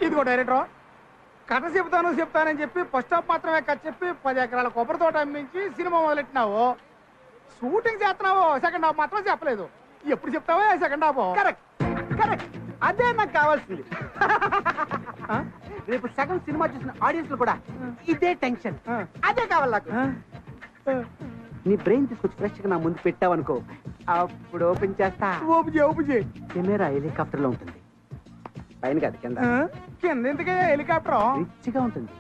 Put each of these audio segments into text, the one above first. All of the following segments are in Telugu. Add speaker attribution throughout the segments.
Speaker 1: ఇదిగో డైరెక్టర్, కథ చెప్తానని చెప్పి ఫస్ట్ హాఫ్ మాత్రమే కథ చెప్పి 10 ఎకరాల కొబ్బరి తోట అమ్మించి సినిమా మొదలెట్టినావు. షూటింగ్ చేస్తున్నావు, సెకండ్ హాఫ్ మాత్రం చెప్పలేదు. ఎప్పుడు చెప్తావో సెకండ్ హాఫ్?
Speaker 2: కరెక్ట్ కరెక్ట్, అదే నాకు కావాల్సింది. రేపు సగం సినిమా చూసిన ఆడియన్స్ లో కూడా ఇదే టెన్షన్, అదే కావాలి నాకు. నీ బ్రెయిన్ తీసుకొచ్చి ఫ్రెష్ గా నా ముందు పెట్టావనుకో, అప్పుడు ఓపెన్ చేస్తా.
Speaker 1: ఓపెన్ చేయి.
Speaker 2: కెమెరా హెలికాప్టర్ లో ఉంటుంది, పైన కాదు కింద.
Speaker 1: కింద ఎందుకే హెలికాప్టర్?
Speaker 2: రిచ్ గా ఉంటుంది.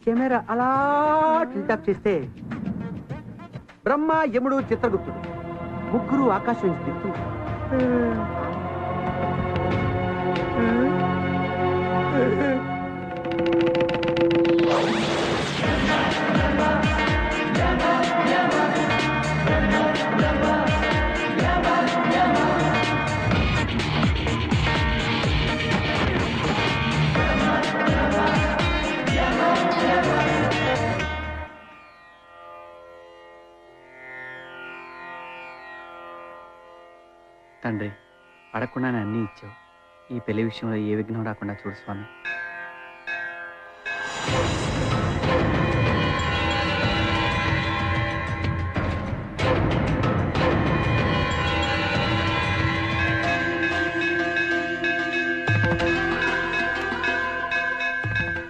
Speaker 2: కెమెరా అలా టిల్టాప్ చేస్తే బ్రహ్మ, యముడు, చిత్రగుప్తుడు ముగ్గురు ఆకాశం నుంచి దిగుతుంటారు. తండ్రి, అడగకుండానే అన్నీ ఇచ్చావు. ఈ పెళ్లి విషయంలో ఏ విఘ్నం రాకుండా చూడు స్వామి.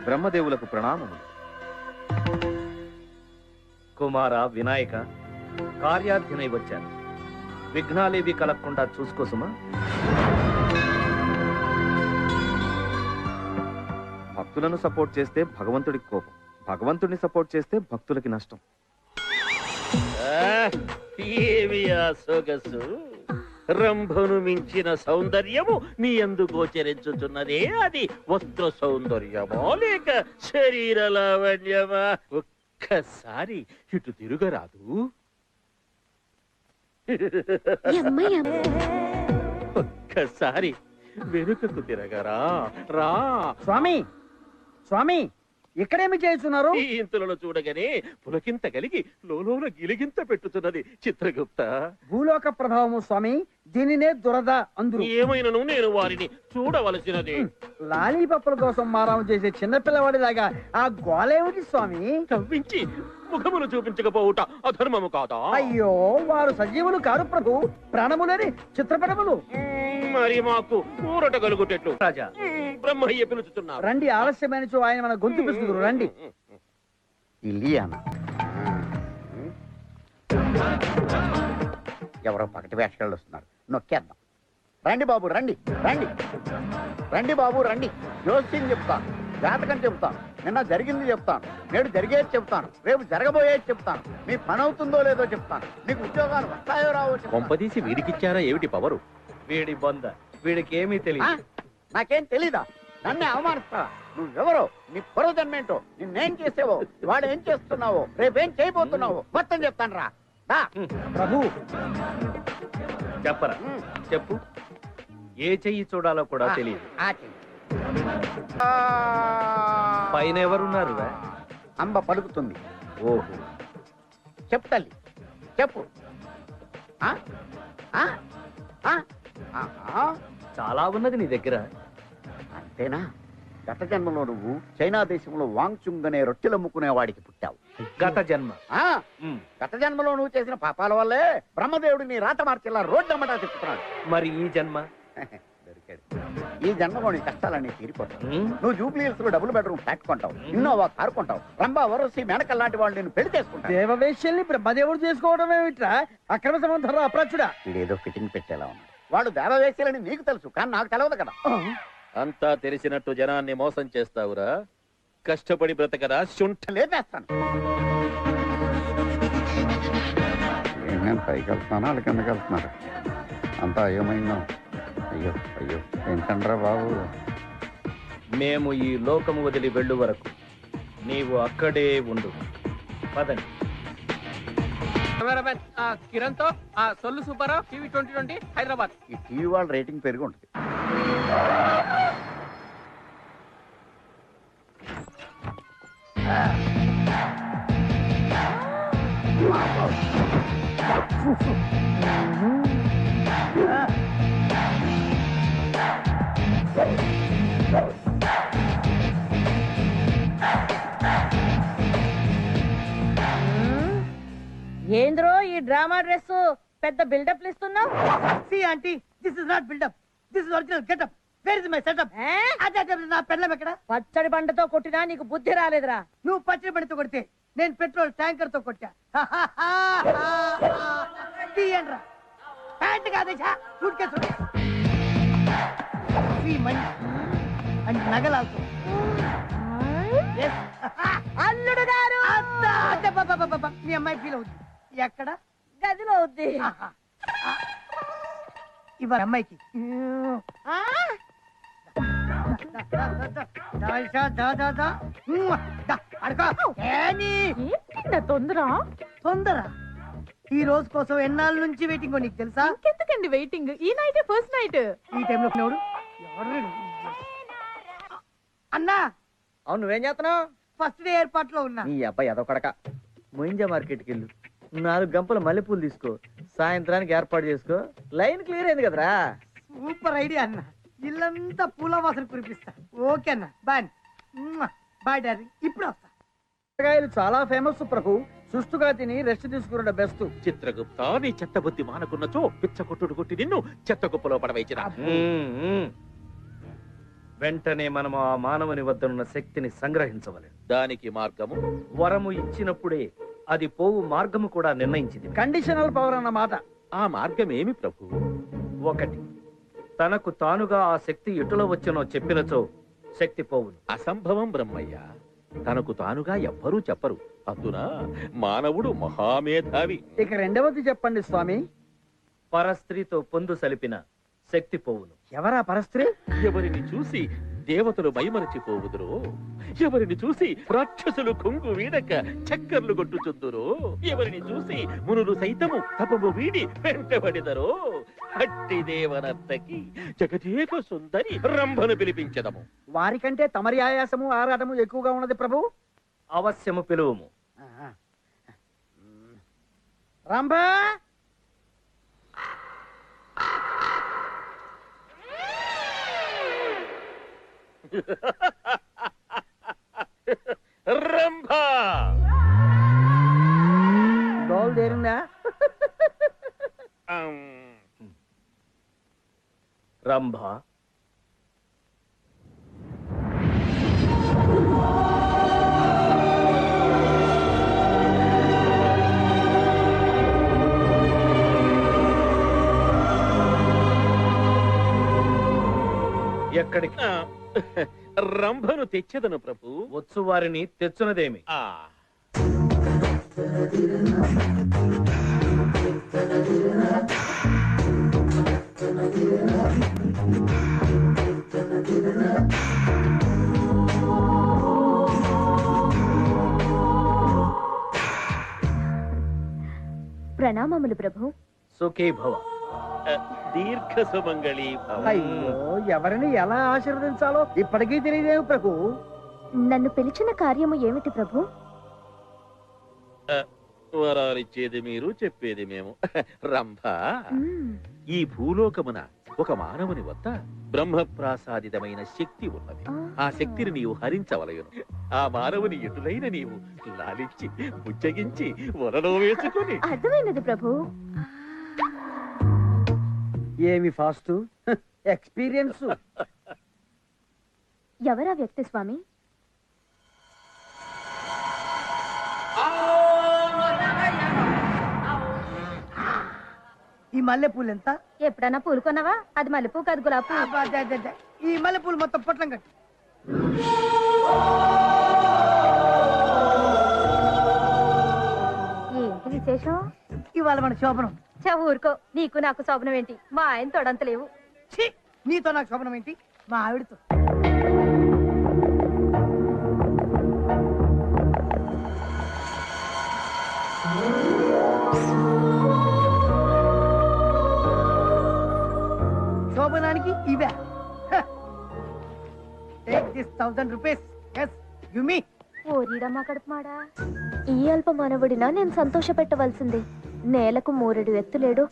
Speaker 3: బ్రహ్మదేవులకు ప్రణామములు. కుమార వినాయక, కార్యార్థినై వచ్చాను. విఘ్నాలేవి కలగకుండా చూసుకోసుమా. భక్తులను సపోర్ట్ చేస్తే భగవంతుడికి కోపం, భగవంతుడిని సపోర్ట్ చేస్తే భక్తులకి నష్టం.
Speaker 4: ఏమి ఆ సొగసు, రంభను మించిన సౌందర్యము నీ యందు గోచరించుచున్నదే. అది వస్త్ర సౌందర్యమో లేక శరీర లావణ్యమా? ఒక్కసారి ఇటు తిరుగరాదు. ఒక్కసారి వెనుకకు తిరగరా. రా
Speaker 2: స్వామి, స్వామి ఇక్కడేమి చేస్తున్నారు?
Speaker 4: ఈ ఇంతులను చూడగానే పులకింత కలిగి లోలోన గిలిగింత పెట్టుతున్నది చిత్రగుప్త.
Speaker 2: భూలోక ప్రభావము స్వామి, దీనినే దురద అందరూ.
Speaker 4: ఏమైనను నేను వారిని చూడవలసినది.
Speaker 2: లాలీపప్పుల కోసం మారాము చేసే చిన్నపిల్లవాడిలాగా ఆ గోలేమిటి స్వామి?
Speaker 4: తవ్వించి ముఖమును చూపించకపోవుట అధర్మము కాదా?
Speaker 2: అయ్యో, వారు సజీవులు కారు ప్రభు, ప్రాణములేని చిత్రపటములు.
Speaker 4: మరి మాకు ఊరట కలుగుటెట్లు
Speaker 3: రాజా,
Speaker 4: బ్రహ్మయ్య పిలుచుతున్నారు.
Speaker 2: రండి, ఆలస్యమైన ఆయన మన గొంతు పిలుచుదురు. రండి.
Speaker 5: ఎవరో పకటి వేషగాళ్ళు వస్తున్నారు, నొక్కేద్దాం. రండి బాబు, రండి రండి రండి బాబు రండి. జోస్యం చెప్తాను, జాతకం చెప్తాను, నిన్న జరిగింది చెప్తాను, నేడు జరిగేది చెప్తాను, రేపు జరగబోయేది చెప్తాను, మీ పని అవుతుందో లేదో చెప్తాను, మీకు ఉద్యోగాలు వస్తాయో రావో చెప్తాను.
Speaker 4: కొంపదీసి వీడికిచ్చారా ఏమిటి పవరు?
Speaker 3: వీడి బొంద, వీడికి ఏమీ తెలియదు.
Speaker 5: నాకేం తెలీదా? నన్నే అవమానిస్తావా? నువ్వెవరో, నీ పొరవ జన్మేంటో, నిన్నేం చేసేవో, వాడు ఏం చేస్తున్నావో, రేపేం చేయబోతున్నావో మొత్తం చెప్తాను రా.
Speaker 2: ప్రభు
Speaker 3: చెప్పరా, చెప్పు. ఏ చెయ్యి చూడాలో కూడా తెలియదు. పైన ఎవరున్నారు?
Speaker 5: అంబ పలుకుతుంది.
Speaker 3: ఓహో,
Speaker 5: చెప్పు తల్లి, చెప్పు.
Speaker 3: చాలా ఉన్నది నీ దగ్గర.
Speaker 5: అంతేనా? గత జన్మలో నువ్వు చైనా దేశంలో వాంగ్చుంగ్ అనే రొట్టెలు అమ్ముకునే వాడికి పుట్టావు.
Speaker 3: గత జన్మ.
Speaker 5: గత జన్మలో నువ్వు చేసిన పాపాల వల్లే బ్రహ్మదేవుడు నీ రాత మార్చేలా రోడ్డు అమ్మటా చెప్తున్నాడు.
Speaker 3: మరి ఈ జన్మ?
Speaker 5: దొరికాడు. ఈ జన్మలో నీ కష్టాలన్నీ తీరిపోతావు. నువ్వు జూబ్లీహిల్స్ లో డబుల్ బెడ్రూమ్ ఫ్లాట్ కొంటావు, ఇన్నోవా కారు కొంటావు, రంభా వరసి మేనకల్ లాంటి వాళ్ళు నేను పెళ్లి చేసుకుంటావు.
Speaker 2: దేవవేశ్యల్ని బ్రహ్మదేవుడు చేసుకోవడం ఏమిట్రా? అక్రమ సంబంధంలో అప్రాచుడా.
Speaker 5: వీడేదో ఫిట్టింగ్ పెట్టేలా ఉన్నాడు. వాడు దేవవేశ్యలని నీకు తెలుసు, కానీ నాకు తెలియదు కదా.
Speaker 4: అంతా తెలిసినట్టు జనాన్ని మోసం చేస్తావురా. కష్టపడి బ్రతకరా, శుంఠ
Speaker 5: లేపేస్తాను. నేను పైకి వెళ్తున్నాను, వాళ్ళు కిందకి వెళ్తున్నారు. అంతా ఏమైందో. అయ్యో అయ్యో, ఏంటండ్రా బాబు.
Speaker 3: మేము ఈ లోకము వదిలి వెళ్ళు వరకు నీవు అక్కడే ఉండు. పదండి.
Speaker 6: కిరణ్ తో సొల్లు సూపర్ టీవీ 2020 హైదరాబాద్.
Speaker 5: ఈ టీవీ వాళ్ళ రేటింగ్ పెరిగి ఉంటుంది.
Speaker 7: డ్రామా డ్రెస్ పెద్ద బిల్డప్ ఇస్తున్నావు.
Speaker 2: See aunty, this is not buildup, this is original getup. Where is my setup? అదే నా పెళ్ళం ఎక్కడ?
Speaker 7: పచ్చడి బండతో కొట్టినా నీకు బుద్ధి రాలేదురా.
Speaker 2: నువ్వు పచ్చడి బండితో కొడితే నేను పెట్రోల్ ట్యాంకర్ తో కొట్టా. తీయండ్రా. ప్యాంట్ కాదేశా, సూట్ కేసు మనీ అండ్ నగలాల్సి.
Speaker 7: అల్లుడు గారు
Speaker 2: మీ అమ్మాయి ఫీల్ అవుతుంది. ఎక్కడ?
Speaker 7: గదిలో ఉంది.
Speaker 2: ఇవాళ అమ్మాయికి తొందర. ఈ రోజు కోసం ఎన్నాళ్ళ నుంచి వెయిటింగ్ నీకు తెలుసా?
Speaker 7: ఎందుకండి వెయిటింగ్? ఈ నైట్ ఫస్ట్ నైట్.
Speaker 2: ఈ టైంలో ఎవడు అన్నా?
Speaker 6: అవును, నువ్వేం చేస్తున్నావు?
Speaker 2: ఫస్ట్ డే ఏర్పాట్లో ఉన్నా.
Speaker 6: నీ అబ్బాయి అదో కొడక. మొయింజా మార్కెట్కి వెళ్ళు, 4 గంపల మల్లెపూలు తీసుకో, సాయంత్రానికి ఏర్పాటు చేసుకో. లైన్ క్లియర్ అయింది కదరా.
Speaker 2: సూపర్ ఐడియా అన్న. ఇల్లంతా పూల వాసన కురిపిస్తా. ఓకే అన్న, బాయ్. బాయ్ డాడీ, ఇప్పుడు వస్తా.
Speaker 6: కూరగాయలు చాలా ఫేమస్ ప్రభు. సుష్టుగా తిని రెస్ట్ తీసుకున్న బెస్ట్.
Speaker 4: చిత్రగుప్త, నీ చెత్త బుద్ధి మానకున్నచో పిచ్చ కొట్టుడు కొట్టి నిన్ను చెత్త కుప్పలో పడవేచిన.
Speaker 3: వెంటనే మనం ఆ మానవుని వద్దనున్న శక్తిని సంగ్రహించవలెను.
Speaker 4: దానికి మార్గము
Speaker 3: వరము ఇచ్చినప్పుడే అది పోవు మార్గము కూడా నిర్ణయించింది.
Speaker 6: కండిషనల్ పవర్ అన్నమాట.
Speaker 4: ఆ మార్గం ఏమి ప్రభు?
Speaker 3: 1, తనకు తానుగా ఆ శక్తి ఎటులో వచ్చనో చెప్పినచో శక్తి పోవును.
Speaker 4: అసంభవం బ్రహ్మయ్య. తనకు తానుగా ఎవ్వరూ చెప్పరు. అందున మానవుడు మహామేధావి.
Speaker 6: ఇక రెండవది చెప్పండి స్వామి.
Speaker 3: పరస్త్రీతో పొందు సలిపిన శక్తి పోవును.
Speaker 6: ఎవరా పరస్త్రీ?
Speaker 4: ఎవరిని చూసి దేవతలు మైమరచిపోవుదురో, ఎవరిని చూసి రాక్షసులు కొంగు వీడక చక్కర్లు కొట్టుచుందురో, ఎవరిని చూసి మునులు సైతము తపము వీడి వెంటబడిదరో, అట్టి దేవనర్తకి జగదేక సుందరి రంభను పిలిపించదము.
Speaker 6: వారికంటే తమరి ఆయాసము ఆరాటము ఎక్కువగా ఉన్నది ప్రభు.
Speaker 3: అవశ్యము పిలువము.
Speaker 6: రంభా,
Speaker 4: రంభా,
Speaker 6: డోల్ దేరిందా?
Speaker 3: రంభ, ఎక్కడికి?
Speaker 4: రంభను తెచ్చదను ప్రభు.
Speaker 3: వచ్చు వారిని తెచ్చునదేమి?
Speaker 8: ప్రణామములు ప్రభు.
Speaker 3: సుఖీ భవ.
Speaker 4: దీర్ఘ సుమంగళి భవ.
Speaker 6: అయ్యో, ఎవరిని ఎలా ఆశీర్వదించాలో ఇప్పటికీ తెలియదేవు ప్రభు.
Speaker 8: నన్ను పిలిచిన కార్యము ఏమిటి ప్రభు?
Speaker 4: వరాలిచ్చేది మీరు, చెప్పేది మేము. రంభ, ఈ భూలోకమున ఒక మానవుని వద్ద బ్రహ్మప్రాసాదితమైన శక్తి ఉన్నది. ఆ శక్తిని నీవు హరించవలయను. ఆ మానవుని ఎటులైన నీవు లాలించి బుచ్చగించి వలలో వేసుకుని.
Speaker 8: అర్థమైనది ప్రభు.
Speaker 6: ఏమి ఫాస్ట్ ఎక్స్పీరియన్స్.
Speaker 8: ఎవరా వ్యక్తి స్వామి?
Speaker 2: ఈ మల్లెపూలు ఎంత?
Speaker 8: ఎప్పుడన్నా పూలు కొన్నావా? అది మల్లెపూ కాదు, గులాబీ.
Speaker 2: ఈ మల్లెపూలు మొత్తం పొట్లం కట్టి.
Speaker 8: ఏంటి విశేషం?
Speaker 2: ఇవాళ మన శోభనం.
Speaker 8: ఊరుకో, నీకు నాకు శోభనం ఏంటి? మా ఆయన తొడంతలేవు.
Speaker 2: నీతో నాకు శోభనం ఏంటి? మా ఆవిడతో. శోభనానికి ఇవే. Take this 1000 rupees. yes give me.
Speaker 8: ఓరిడమ్మా కడుపుమాడా. ఈ అల్ప మానవుడినా నేను సంతోష పెట్టవలసింది. నేలకు 3 ఎత్తులేడు,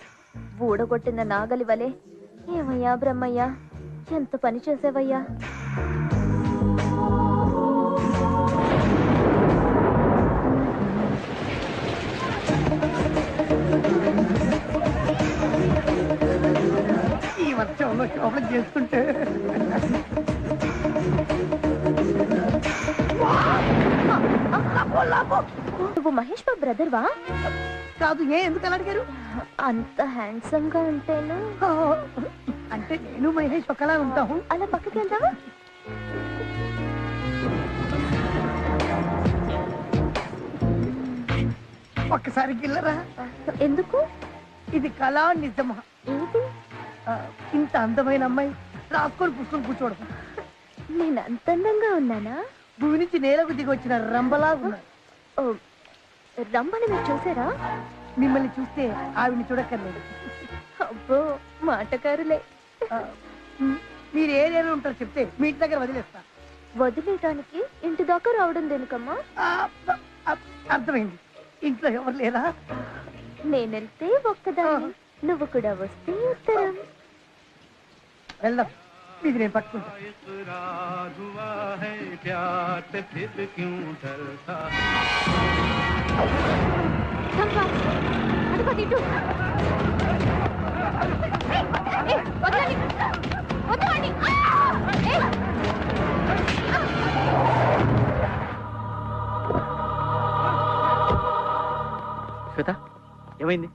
Speaker 8: ఊడగొట్టిన నాగలి వలె. ఏమయ్యా బ్రహ్మయ్యా, ఎంత పని చేసేవయ్యా.
Speaker 1: లోపల చేస్తుంటే
Speaker 8: నువ్వు మహేష్ బాబు బ్రదర్వా?
Speaker 1: కాదు. ఎందుకు అలా అడిగారు?
Speaker 8: అంత హ్యాండ్సమ్ గా ఉంటేను.
Speaker 1: అంటే నేను మహేష్ ఒకలా ఉంటాము.
Speaker 8: అలా పక్కకి వెళ్దామా?
Speaker 1: ఒక్కసారి గిల్లరా.
Speaker 8: ఎందుకు?
Speaker 1: ఇది కళా నిజమా?
Speaker 8: ఏది?
Speaker 1: ఇంత అందమైన అమ్మాయి రాసుకొని పుస్తకం కూర్చోవడం.
Speaker 8: నేను అంత అందంగా ఉన్నానా?
Speaker 1: భూమి నుంచి నేలకు దిగి వచ్చిన రంబలా ఉన్నా.
Speaker 8: ఓ, రమ్మని మీరు చూసారా?
Speaker 1: మిమ్మల్ని చూస్తే ఆవిని చూడక్కర్లేదు.
Speaker 8: అబ్బో మాటకారులే.
Speaker 1: మీరు ఏ ఏరియాలో ఉంటారో చెప్తే మీ ఇంటి దగ్గర వదిలేస్తా.
Speaker 8: వదిలేయటానికి ఇంటి దాకా రావడం దేనికమ్మా?
Speaker 1: అర్థమైంది. ఇంట్లో ఎవరు లేరా?
Speaker 8: నేను వెళ్తే ఒక్కదాన్ని, నువ్వు కూడా వస్తే ఉత్తరం.
Speaker 1: వెళ్దాం. ఇది నేను పట్టుకుంటా.
Speaker 2: శ్వేత ఏమైంది?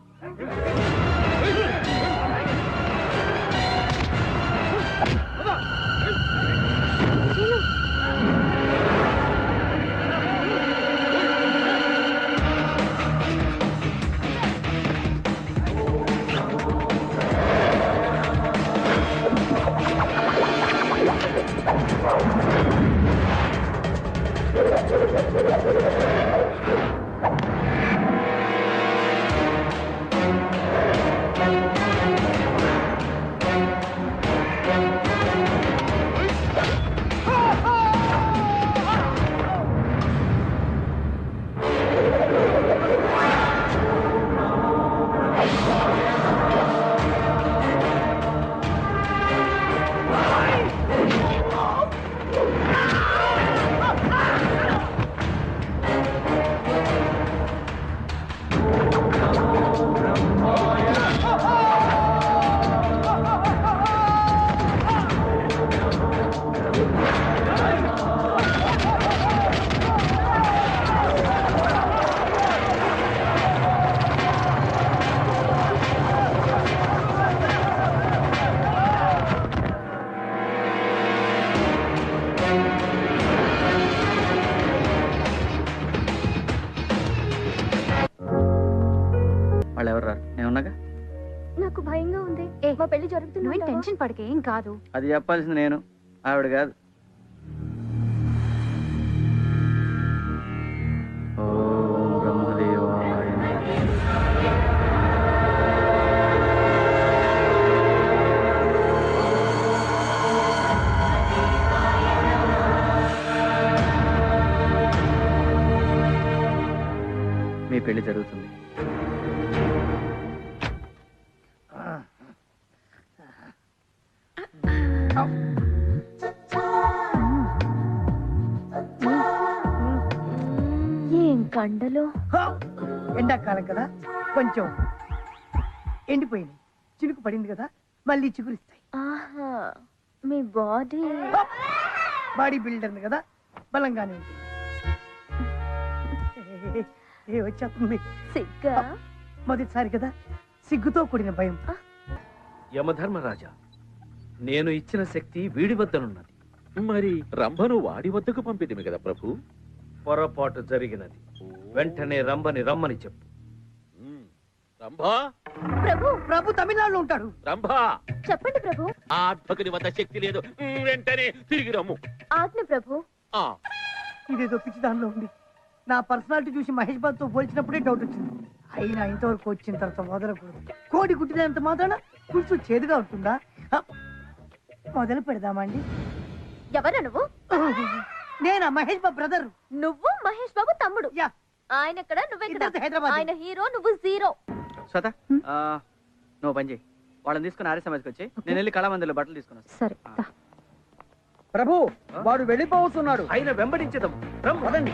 Speaker 8: నాకు భయంగా ఉంది. మా పెళ్లి జరుగుతుంది.
Speaker 7: టెన్షన్ పడకే, ఏం కాదు.
Speaker 6: అది చెప్పాల్సింది నేను, ఆవిడ కాదు. ఓం బ్రహ్మదేవాయ మీ పెళ్లి జరుగుతుంది.
Speaker 8: ఏం కండలు.
Speaker 1: ఎండాకాలం కదా, కొంచెం ఎండిపోయింది. చినుకు పడింది కదా, మళ్ళీ చిగురిస్తాయి.
Speaker 8: ఆహా, మీ బాడీ.
Speaker 1: బాడీ బిల్డర్ కదా, బలంగానే ఉంటుంది. వచ్చేస్తుంది.
Speaker 8: సిగ్గా?
Speaker 1: మొదటిసారి కదా, సిగ్గుతో కూడిన భయం.
Speaker 4: యమధర్మరాజా, నేను ఇచ్చిన శక్తి వీడి వద్దనున్నది. మరి రంభను వాడి వద్దకు పంపితిమి కదా ప్రభు.
Speaker 3: పొరపాటు జరిగినది. వెంటనే రంభని రమ్మని చెప్పు.
Speaker 4: రంభా,
Speaker 8: ప్రభు.
Speaker 1: ప్రభు తమిళనాడులో ఉంటాడు.
Speaker 4: రంభా,
Speaker 8: చెప్పండి ప్రభు.
Speaker 4: ఆ అద్భకుని వద్ద శక్తి లేదు. వెంటనే తిరిగి రమ్ము.
Speaker 8: ఆజ్ఞ ప్రభు.
Speaker 1: ఇదేదో పిచ్చి దానిలో ఉంది. నా పర్సనాలిటీ చూసి మహేష్ బాబు తో పోల్చినప్పుడే డౌట్ వచ్చింది. అయినా ఇంతవరకు వచ్చిన తర్వాత వదలకూడదు. కోడి కుట్టినంత మాత్రాన పులుసు చేదుగా ఉంటుందా? మొదలు పెడదామండి.
Speaker 8: ఎవరు నువ్వు?
Speaker 1: నేనా మహేష్ బాబు బ్రదర్.
Speaker 8: నువ్వు మహేష్ బాబు తమ్ముడు.
Speaker 1: యా.
Speaker 8: ఆయన ఎక్కడ, నువ్వెక్కడ?
Speaker 1: హైదరాబాద్.
Speaker 8: ఆయన హీరో, నువ్వు జీరో.
Speaker 6: శ్వేత, నువ్వు పని చేయి. వాళ్ళని తీసుకుని ఆర్య సమాజ్కి వచ్చి నేను వెళ్ళి కళామందిలో బట్టలు తీసుకున్నాను.
Speaker 8: సరే.
Speaker 2: ప్రభు, వాడు వెళ్ళిపోతున్నాడు.
Speaker 3: ఆయన వెంబడించదాం.
Speaker 2: పదండి.